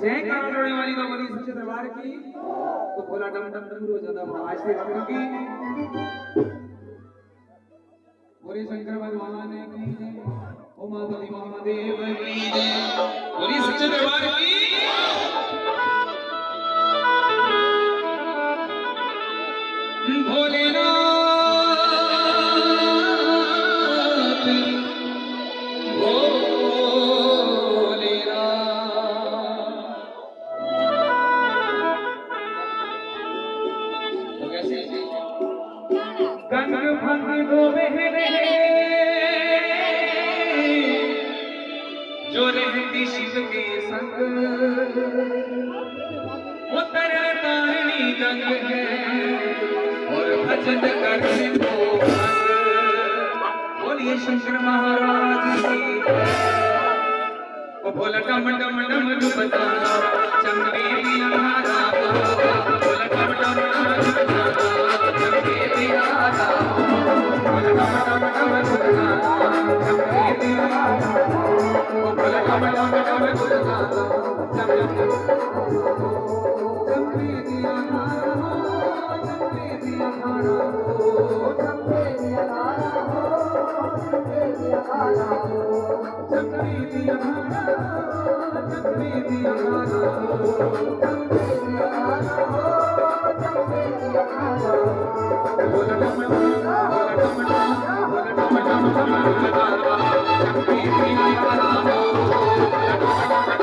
जय करोड़ों वाली तो बड़ी सच्चे दरबार की तो भोला डम डम डम रोज ज्यादा आज से भक्तों की बोले शंकर भगवान की जय उमापति महादेव की जय बोली सच्चे दरबार की भोलेनाथ गंग भंग दो बहने जो रहती शिव के संग वो तरल तारणी गंग है और भजन करने को बोलिए शंकर महाराज की वो भोला डम डम डम डुबता चमके दिया भोला डम डम डम डुबता चमके दिया भोला डम डम डम डुबता चमके दिया भोला डम डम डम डुबता चमके दिया भोला